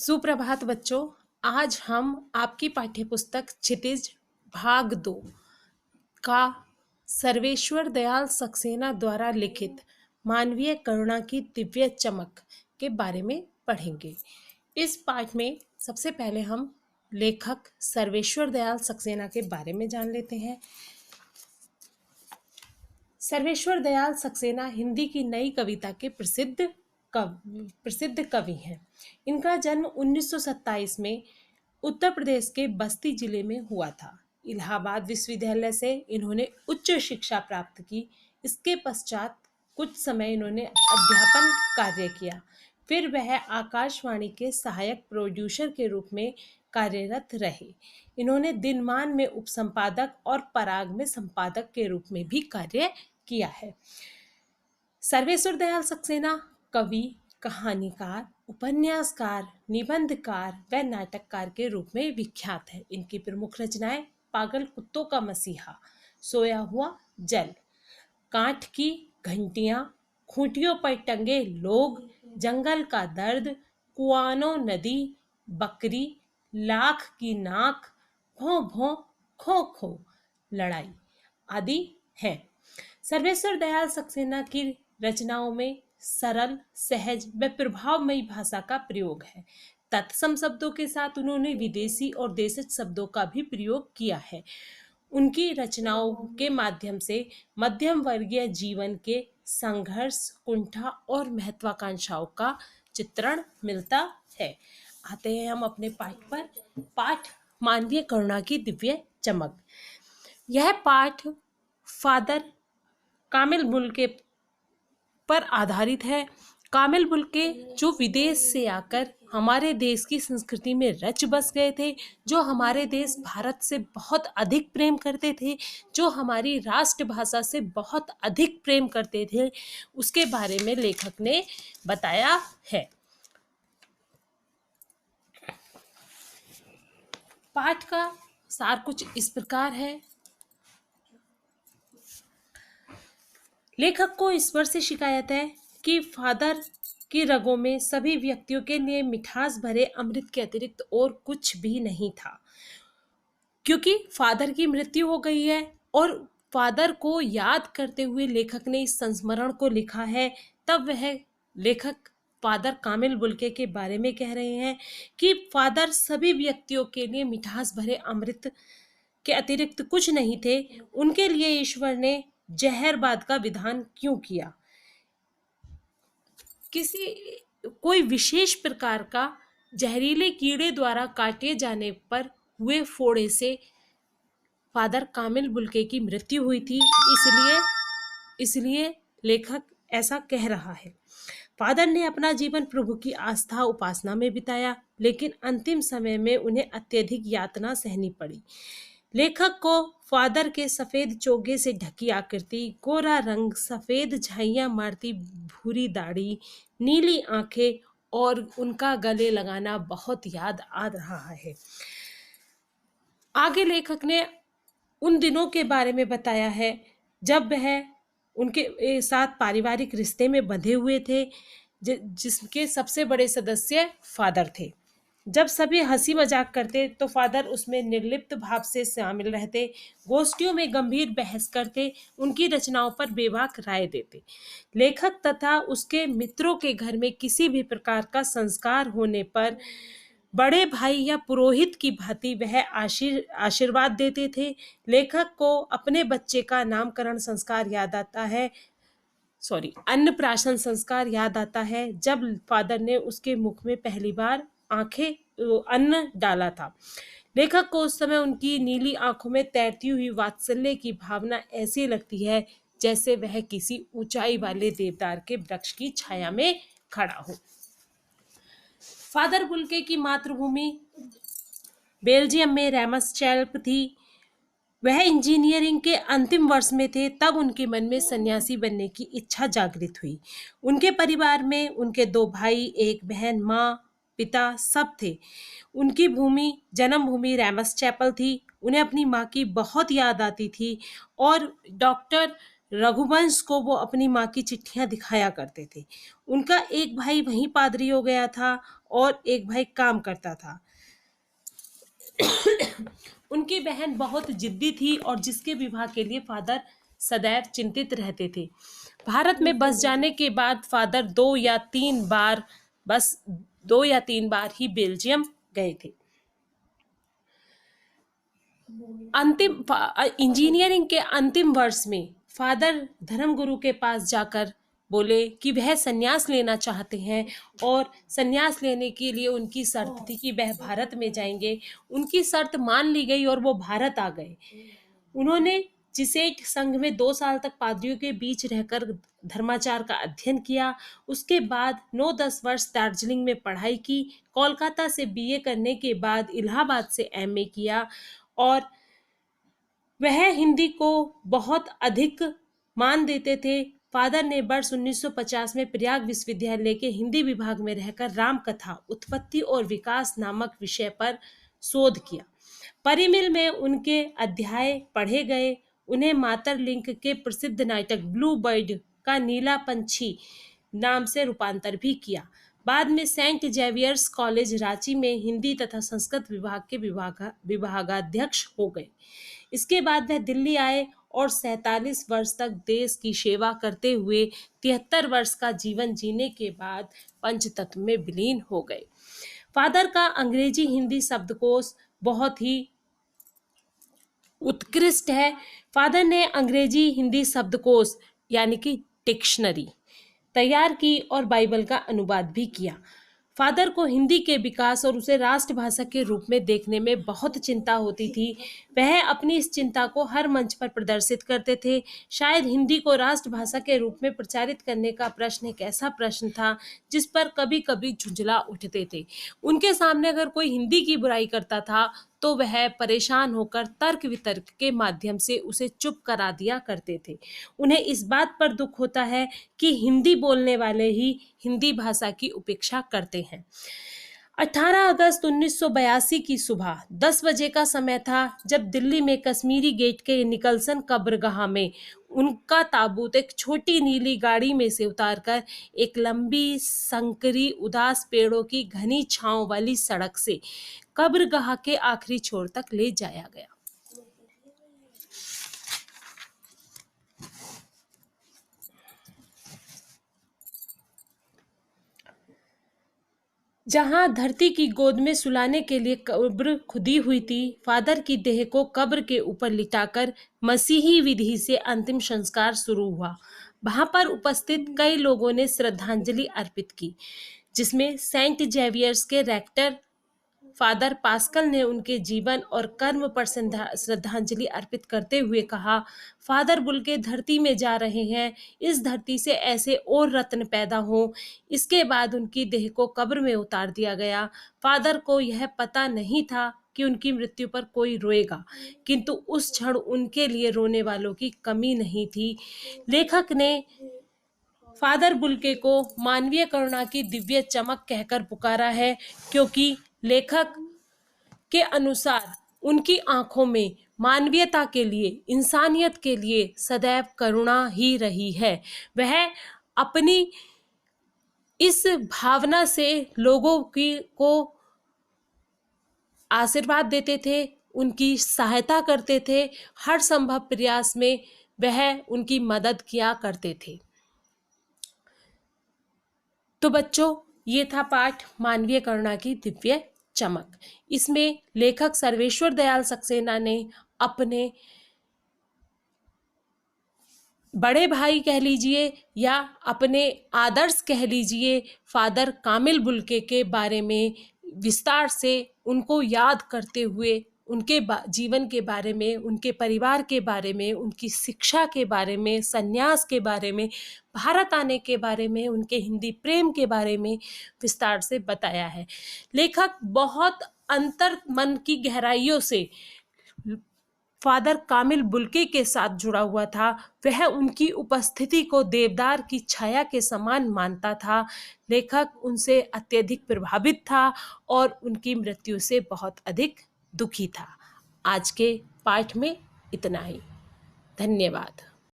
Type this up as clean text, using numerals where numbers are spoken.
सुप्रभात बच्चों। आज हम आपकी पाठ्यपुस्तक क्षितिज भाग 2 का सर्वेश्वर दयाल सक्सेना द्वारा लिखित मानवीय करुणा की दिव्य चमक के बारे में पढ़ेंगे। इस पाठ में सबसे पहले हम लेखक सर्वेश्वर दयाल सक्सेना के बारे में जान लेते हैं। सर्वेश्वर दयाल सक्सेना हिंदी की नई कविता के प्रसिद्ध कवि हैं। इनका जन्म 1927 में उत्तर प्रदेश के बस्ती जिले में हुआ था। इलाहाबाद विश्वविद्यालय से इन्होंने उच्च शिक्षा प्राप्त की। इसके पश्चात कुछ समय इन्होंने अध्यापन कार्य किया। फिर वह आकाशवाणी के सहायक प्रोड्यूसर के रूप में कार्यरत रहे। इन्होंने दिनमान में उपसंपादक और पराग में संपादक के रूप में भी कार्य किया है। सर्वेश्वर दयाल सक्सेना कवि, कहानीकार, उपन्यासकार, निबंधकार व नाटककार के रूप में विख्यात है। इनकी प्रमुख रचनाएं पागल कुत्तों का मसीहा, सोया हुआ जल, काठ की घंटियां, खूंटियों पर टंगे लोग, जंगल का दर्द, कुआनो नदी, बकरी, लाख की नाक, भों भों, खो खो, लड़ाई आदि हैं। सर्वेश्वर दयाल सक्सेना की रचनाओं में सरल, सहज व प्रभावमयी भाषा का प्रयोग है। तत्सम शब्दों के साथ उन्होंने विदेशी और देशज शब्दों का भी प्रयोग किया है। उनकी रचनाओं के माध्यम से मध्यम वर्गीय जीवन के संघर्ष, कुंठा और महत्वाकांक्षाओं का चित्रण मिलता है। आते हैं हम अपने पाठ पर। पाठ मानवीय करुणा की दिव्य चमक। यह पाठ फादर कामिल बुल्के पर आधारित है। कामिल बुल्के जो विदेश से आकर हमारे देश की संस्कृति में रच बस गए थे, जो हमारे देश भारत से बहुत अधिक प्रेम करते थे, जो हमारी राष्ट्रभाषा से बहुत अधिक प्रेम करते थे, उसके बारे में लेखक ने बताया है। पाठ का सार कुछ इस प्रकार है। लेखक को ईश्वर से शिकायत है कि फादर की रगों में सभी व्यक्तियों के लिए मिठास भरे अमृत के अतिरिक्त और कुछ भी नहीं था। क्योंकि फादर की मृत्यु हो गई है और फादर को याद करते हुए लेखक ने इस संस्मरण को लिखा है। तब वह लेखक फादर कामिल बुल्के के बारे में कह रहे हैं कि फादर सभी व्यक्तियों के लिए मिठास भरे अमृत के अतिरिक्त कुछ नहीं थे। उनके लिए ईश्वर ने जहरबाद का विधान क्यों किया? कोई विशेष प्रकार का जहरीले कीड़े द्वारा काटे जाने पर हुए फोड़े से फादर कामिल बुल्के की मृत्यु हुई थी। इसलिए लेखक ऐसा कह रहा है। फादर ने अपना जीवन प्रभु की आस्था उपासना में बिताया, लेकिन अंतिम समय में उन्हें अत्यधिक यातना सहनी पड़ी। लेखक को फादर के सफेद चोगे से ढकी आकृति, गोरा रंग, सफेद झाइयां मारती भूरी दाढ़ी, नीली आंखें और उनका गले लगाना बहुत याद आ रहा है। आगे लेखक ने उन दिनों के बारे में बताया है जब वह उनके साथ पारिवारिक रिश्ते में बंधे हुए थे, जिसके सबसे बड़े सदस्य फादर थे। जब सभी हंसी मजाक करते तो फादर उसमें निर्लिप्त भाव से शामिल रहते, गोष्ठियों में गंभीर बहस करते, उनकी रचनाओं पर बेबाक राय देते। लेखक तथा उसके मित्रों के घर में किसी भी प्रकार का संस्कार होने पर बड़े भाई या पुरोहित की भांति वह आशीर्वाद देते थे। लेखक को अपने बच्चे का नामकरण संस्कार याद आता है, अन्नप्राशन संस्कार याद आता है, जब फादर ने उसके मुख में पहली बार अन्न डाला था। लेखक को उस समय उनकी नीली आंखों में तैरती हुई वात्सल्य की भावना ऐसी लगती है जैसे वह किसी ऊंचाई वाले देवदार के वृक्ष की छाया में खड़ा हो। फादर बुल्के की मातृभूमि बेल्जियम में रेमसचेल्प थी। वह इंजीनियरिंग के अंतिम वर्ष में थे तब उनके मन में सन्यासी बनने की इच्छा जागृत हुई। उनके परिवार में उनके 2 भाई, 1 बहन, माँ, पिता सब थे। उनकी जन्मभूमि रेमसचेपल थी। उन्हें अपनी माँ की बहुत याद आती थी और डॉक्टर रघुवंश को वो अपनी माँ की चिट्ठियां दिखाया करते थे। उनका एक भाई वहीं पादरी हो गया था और एक भाई काम करता था। उनकी बहन बहुत जिद्दी थी और जिसके विवाह के लिए फादर सदैव चिंतित रहते थे। भारत में बस जाने के बाद फादर दो या तीन बार ही बेल्जियम गए थे। इंजीनियरिंग के अंतिम वर्ष में फादर धर्मगुरु के पास जाकर बोले कि वह संन्यास लेना चाहते हैं और संन्यास लेने के लिए उनकी शर्त थी कि वह भारत में जाएंगे। उनकी शर्त मान ली गई और वो भारत आ गए। उन्होंने जिसेट संघ में 2 साल तक पादरियों के बीच रहकर धर्माचार का अध्ययन किया। उसके बाद 9-10 वर्ष दार्जिलिंग में पढ़ाई की। कोलकाता से बीए करने के बाद इलाहाबाद से एमए किया और वह हिंदी को बहुत अधिक मान देते थे। फादर ने वर्ष 1950 में प्रयाग विश्वविद्यालय के हिंदी विभाग में रहकर रामकथा, उत्पत्ति और विकास नामक विषय पर शोध किया। परिमिल में उनके अध्याय पढ़े गए। उन्हें मातरलिंक के प्रसिद्ध नाटक ब्लू बर्ड का नीला पंछी नाम से रूपांतर भी किया। बाद में सेंट जेवियर्स कॉलेज रांची में हिंदी तथा संस्कृत विभाग के विभागाध्यक्ष हो गए। इसके बाद वह दिल्ली आए और 47 वर्ष तक देश की सेवा करते हुए 73 वर्ष का जीवन जीने के बाद पंचतत्व में विलीन हो गए। फादर का अंग्रेजी हिंदी शब्दकोश बहुत ही उत्कृष्ट है। फादर ने अंग्रेजी हिंदी शब्दकोश यानी कि डिक्शनरी तैयार की और बाइबल का अनुवाद भी किया। फादर को हिंदी के विकास और उसे राष्ट्रभाषा के रूप में देखने में बहुत चिंता होती थी। वह अपनी इस चिंता को हर मंच पर प्रदर्शित करते थे। शायद हिंदी को राष्ट्रभाषा के रूप में प्रचारित करने का प्रश्न एक ऐसा प्रश्न था जिस पर कभी कभी झुंझला उठते थे। उनके सामने अगर कोई हिंदी की बुराई करता था तो वह परेशान होकर तर्क वितर्क के माध्यम से उसे चुप करा दिया करते थे। उन्हें इस बात पर दुख होता है कि हिंदी बोलने वाले ही हिंदी भाषा की उपेक्षा करते हैं। 18 अगस्त 1982 की सुबह 10 बजे का समय था जब दिल्ली में कश्मीरी गेट के निकलसन कब्रगाह में उनका ताबूत एक छोटी नीली गाड़ी में से उतारकर एक लंबी संकरी उदास पेड़ों की घनी छांव वाली सड़क से कब्रगाह के आखिरी छोर तक ले जाया गया। जहां धरती की गोद में सुलाने के लिए कब्र खुदी हुई थी, फादर की देह को कब्र के ऊपर लिटाकर मसीही विधि से अंतिम संस्कार शुरू हुआ। वहां पर उपस्थित कई लोगों ने श्रद्धांजलि अर्पित की, जिसमें सेंट जेवियर्स के रेक्टर फादर पास्कल ने उनके जीवन और कर्म पर श्रद्धांजलि अर्पित करते हुए कहा, फादर बुल्के धरती में जा रहे हैं, इस धरती से ऐसे और रत्न पैदा हो। इसके बाद उनकी देह को कब्र में उतार दिया गया। फादर को यह पता नहीं था कि उनकी मृत्यु पर कोई रोएगा, किंतु उस क्षण उनके लिए रोने वालों की कमी नहीं थी। लेखक ने फादर बुल्के को मानवीय करुणा की दिव्य चमक कहकर पुकारा है, क्योंकि लेखक के अनुसार उनकी आंखों में मानवीयता के लिए, इंसानियत के लिए सदैव करुणा ही रही है। वह अपनी इस भावना से लोगों को आशीर्वाद देते थे, उनकी सहायता करते थे, हर संभव प्रयास में वह उनकी मदद किया करते थे। तो बच्चों, ये था पाठ मानवीय करुणा की दिव्य चमक। इसमें लेखक सर्वेश्वर दयाल सक्सेना ने अपने बड़े भाई कह लीजिए या अपने आदर्श कह लीजिए, फादर कामिल बुल्के के बारे में विस्तार से उनको याद करते हुए उनके जीवन के बारे में, उनके परिवार के बारे में, उनकी शिक्षा के बारे में, संन्यास के बारे में, भारत आने के बारे में, उनके हिंदी प्रेम के बारे में विस्तार से बताया है। लेखक बहुत अंतर मन की गहराइयों से फादर कामिल बुल्के के साथ जुड़ा हुआ था। वह उनकी उपस्थिति को देवदार की छाया के समान मानता था। लेखक उनसे अत्यधिक प्रभावित था और उनकी मृत्यु से बहुत अधिक दुखी था। आज के पाठ में इतना ही। धन्यवाद।